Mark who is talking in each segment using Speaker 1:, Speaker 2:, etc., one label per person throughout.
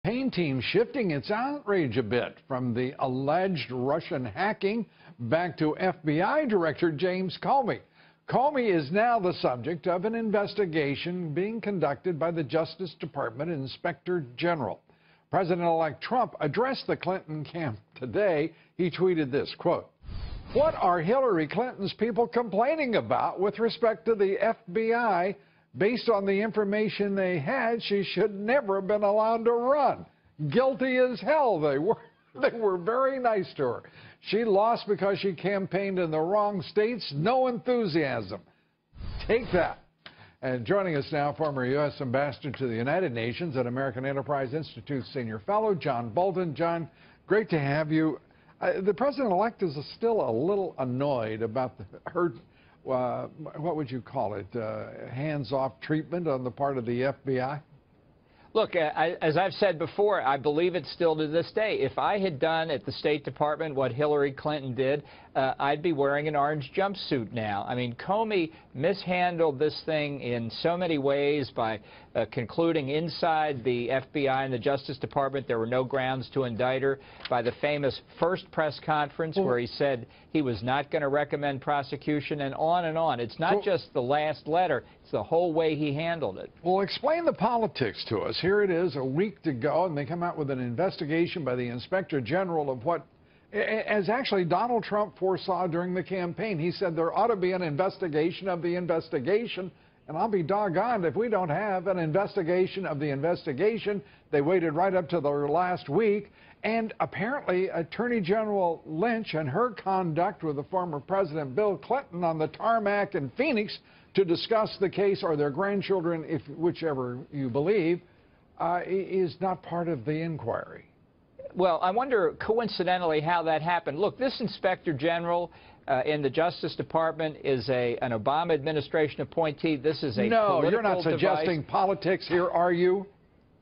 Speaker 1: Campaign team shifting its outrage a bit from the alleged Russian hacking back to FBI Director James Comey. Comey is now the subject of an investigation being conducted by the Justice Department Inspector General. President-elect Trump addressed the Clinton camp today. He tweeted this, quote, "What are Hillary Clinton's people complaining about with respect to the FBI? Based on the information they had, she should never have been allowed to run. Guilty as hell they were. They were very nice to her. She lost because she campaigned in the wrong states. No enthusiasm." Take that. And joining us now, former U.S. Ambassador to the United Nations and American Enterprise Institute Senior Fellow, John Bolton. John, great to have you. The President-elect is still a little annoyed about her, what would you call it, hands-off treatment on the part of the FBI?
Speaker 2: Look, as I've said before, I believe it still to this day. If I had done at the State Department what Hillary Clinton did, I'd be wearing an orange jumpsuit now. I mean, Comey mishandled this thing in so many ways by concluding inside the FBI and the Justice Department there were no grounds to indict her, by the famous first press conference where he said he was not going to recommend prosecution, and on and on. It's not just the last letter, it's the whole way he handled it.
Speaker 1: Well, explain the politics to us. Here it is, a week to go, and they come out with an investigation by the Inspector General of what, as actually Donald Trump foresaw during the campaign. He said there ought to be an investigation of the investigation, and I'll be doggone if we don't have an investigation of the investigation. They waited right up to the last week, and apparently Attorney General Lynch and her conduct with the former President Bill Clinton on the tarmac in Phoenix to discuss the case, or their grandchildren, if whichever you believe, is not part of the inquiry.
Speaker 2: Well, I wonder, coincidentally, how that happened. Look, this Inspector General in the Justice Department is an Obama administration appointee. This is a
Speaker 1: No,
Speaker 2: political
Speaker 1: you're not suggesting
Speaker 2: device.
Speaker 1: Politics here, are you?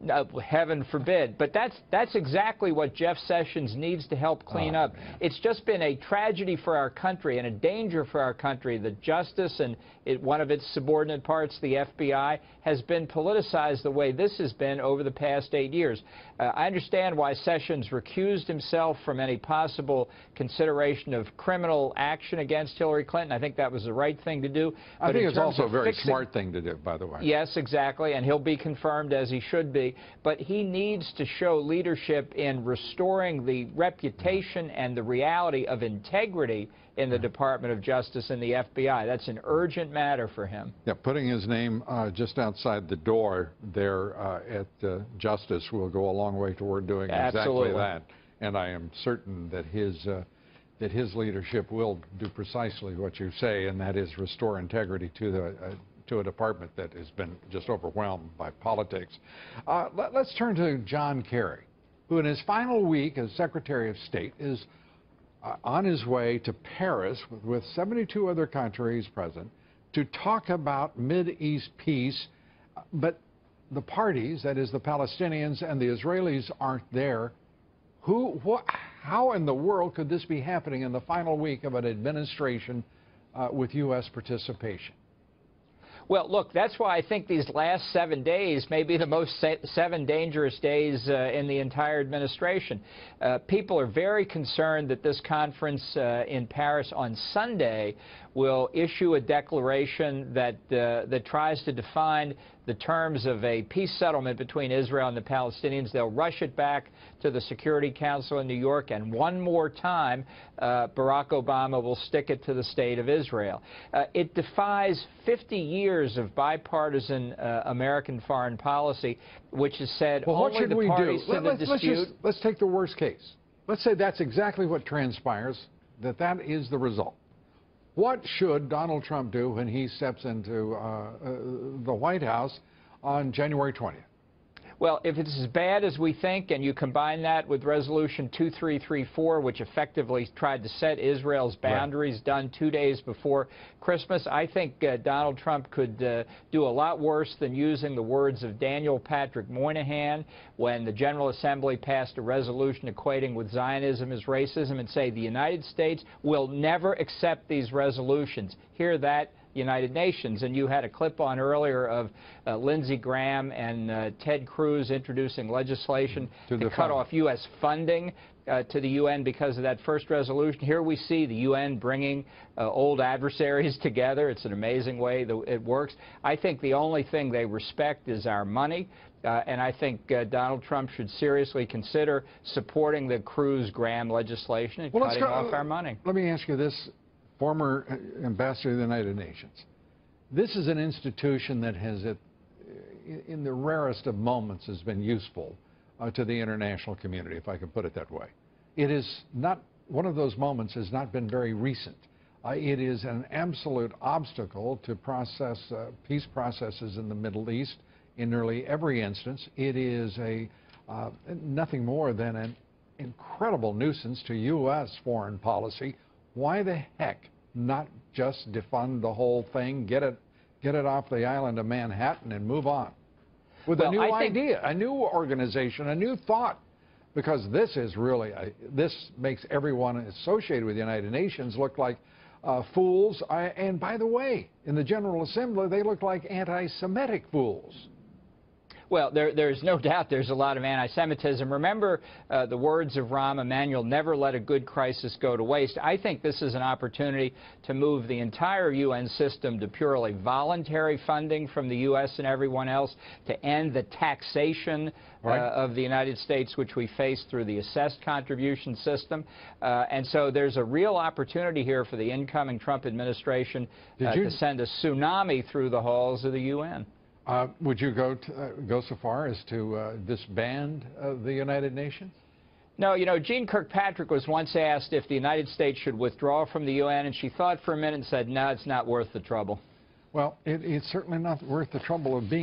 Speaker 2: No, heaven forbid. But that's exactly what Jeff Sessions needs to help clean up. Man. It's just been a tragedy for our country and a danger for our country that justice and one of its subordinate parts, the FBI, has been politicized the way this has been over the past 8 years. I understand why Sessions recused himself from any possible consideration of criminal action against Hillary Clinton. I think that was the right thing to do.
Speaker 1: I think it's also a very smart thing to do, by the way.
Speaker 2: Yes, exactly, and he'll be confirmed as he should be. But he needs to show leadership in restoring the reputation and the reality of integrity in the Department of Justice and the FBI. That's an urgent matter for him.
Speaker 1: Yeah, putting his name just outside the door there at Justice will go a long way toward doing exactly that. And I am certain that his leadership will do precisely what you say, and that is restore integrity to a department that has been just overwhelmed by politics. Let's turn to John Kerry, who in his final week as Secretary of State is on his way to Paris with 72 other countries present to talk about Mideast peace, but the parties, that is the Palestinians and the Israelis, aren't there. How in the world could this be happening in the final week of an administration with U.S. participation?
Speaker 2: Well, look, that's why I think these last 7 days may be the most 7 dangerous days in the entire administration. People are very concerned that this conference in Paris on Sunday will issue a declaration that tries to define the terms of a peace settlement between Israel and the Palestinians. They'll rush it back to the Security Council in New York, and one more time, Barack Obama will stick it to the state of Israel. It defies 50 years of bipartisan American foreign policy, which has said only the parties to the dispute.
Speaker 1: Let's take the worst case. Let's say that's exactly what transpires, that is the result. What should Donald Trump do when he steps into the White House on January 20th?
Speaker 2: Well, if it's as bad as we think, and you combine that with Resolution 2334, which effectively tried to set Israel's boundaries, done 2 days before Christmas, I think Donald Trump could do a lot worse than using the words of Daniel Patrick Moynihan when the General Assembly passed a resolution equating with Zionism as racism, and say the United States will never accept these resolutions. Hear that? United Nations. And you had a clip on earlier of Lindsey Graham and Ted Cruz introducing legislation to cut off U.S. funding to the UN because of that first resolution. Here we see the UN bringing old adversaries together. It's an amazing way that it works. I think the only thing they respect is our money, and I think Donald Trump should seriously consider supporting the Cruz-Graham legislation and cutting off our money.
Speaker 1: Let me ask you this, former ambassador to the United Nations. This is an institution that has, in the rarest of moments, has been useful to the international community, if I can put it that way. It is not, one of those moments has not been very recent. It is an absolute obstacle to peace processes in the Middle East in nearly every instance. It is nothing more than an incredible nuisance to U.S. foreign policy. Why the heck not just defund the whole thing, get it off the island of Manhattan and move on? With a new idea, a new organization, a new thought. Because this is really, this makes everyone associated with the United Nations look like fools. And by the way, in the General Assembly, they look like anti-Semitic fools.
Speaker 2: Well, there's no doubt there's a lot of anti-Semitism. Remember the words of Rahm Emanuel, never let a good crisis go to waste. I think this is an opportunity to move the entire UN system to purely voluntary funding from the U.S. and everyone else, to end the taxation of the United States, which we face through the assessed contribution system. And so there's a real opportunity here for the incoming Trump administration to send a tsunami through the halls of the UN.
Speaker 1: Would you go so far as to disband the United Nations?
Speaker 2: No, you know, Jean Kirkpatrick was once asked if the United States should withdraw from the UN, and she thought for a minute and said, no, it's not worth the trouble.
Speaker 1: Well, it's certainly not worth the trouble of being